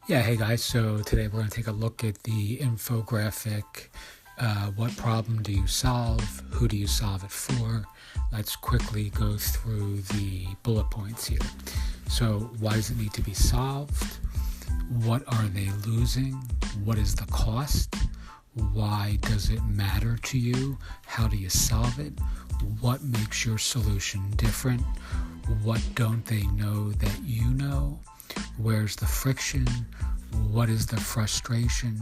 Yeah, hey guys, so today we're going to take a look at the infographic. What problem do you solve? Who do you solve it for? Let's quickly go through the bullet points here. So why does it need to be solved? What are they losing? What is the cost? Why does it matter to you? How do you solve it? What makes your solution different? What don't they know that you know? Where's the friction? What is the frustration?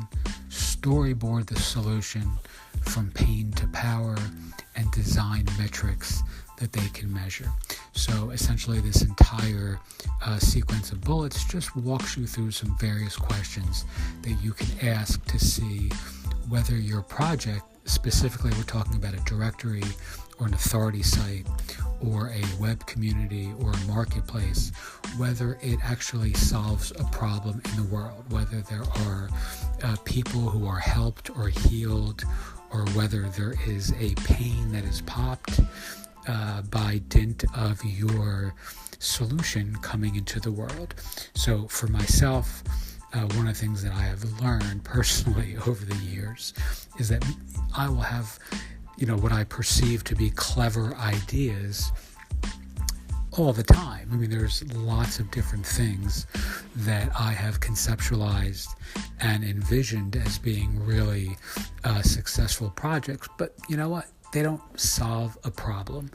Storyboard the solution from pain to power and design metrics that they can measure. So essentially this entire sequence of bullets just walks you through some various questions that you can ask to see whether your project, specifically we're talking about a directory or an authority site or a web community or a marketplace, whether it actually solves a problem in the world, whether there are people who are helped or healed, or whether there is a pain that is popped by dint of your solution coming into the world. So for myself, one of the things that I have learned personally over the years is that I will have what I perceive to be clever ideas all the time. I mean, there's lots of different things that I have conceptualized and envisioned as being really successful projects, but you know what? They don't solve a problem.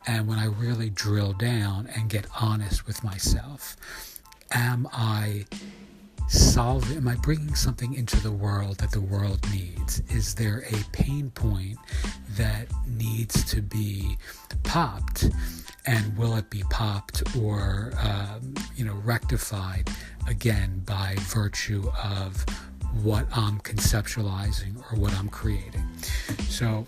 And when I really drill down and get honest with myself, am I bringing something into the world that the world needs? Is there a pain point that needs to be popped? And will it be popped or, rectified again by virtue of what I'm conceptualizing or what I'm creating? So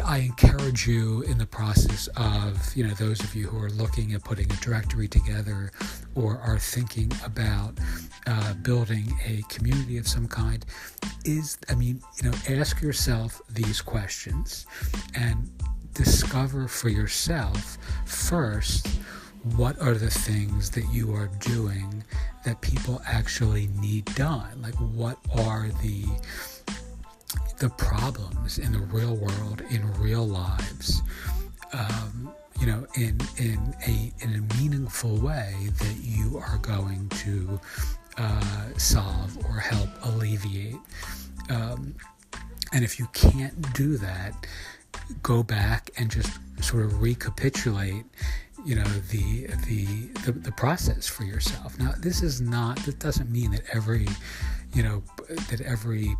I encourage you in the process of, those of you who are looking at putting a directory together or are thinking about building a community of some kind, ask yourself these questions and discover for yourself first, what are the things that you are doing that people actually need done? Like, what are the problems in the real world, in real lives, in a meaningful way that you are going to solve or help alleviate. And if you can't do that, go back and just sort of recapitulate the process for yourself. Now, that doesn't mean that every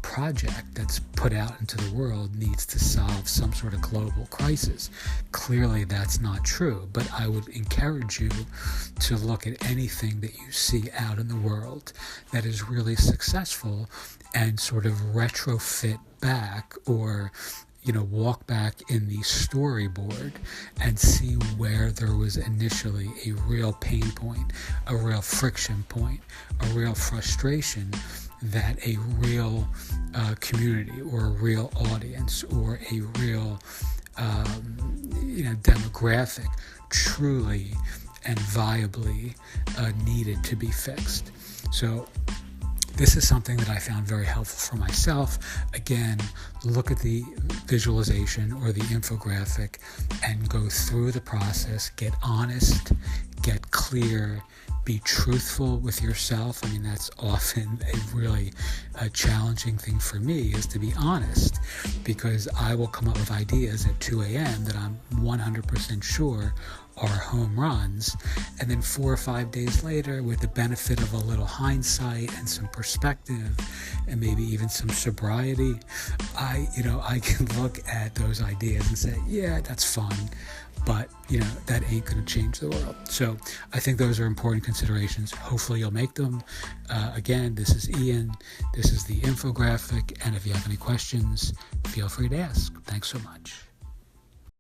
project that's put out into the world needs to solve some sort of global crisis. Clearly that's not true, but I would encourage you to look at anything that you see out in the world that is really successful and sort of retrofit back or walk back in the storyboard and see where there was initially a real pain point, a real friction point, a real frustration that a real community or a real audience or a real demographic truly and viably needed to be fixed. So this is something that I found very helpful for myself. Again, look at the visualization or the infographic and go through the process, get honest, get clear, be truthful with yourself. I mean, that's often a really challenging thing for me, is to be honest, because I will come up with ideas at 2 a.m. that I'm 100% sure are home runs, and then 4 or 5 days later, with the benefit of a little hindsight and some perspective and maybe even some sobriety, I can look at those ideas and say, yeah, that's fun, but that ain't going to change the world. So I think those are important considerations. Hopefully you'll make them. Again, this is Ian. This is the infographic, and if you have any questions, feel free to ask. Thanks so much.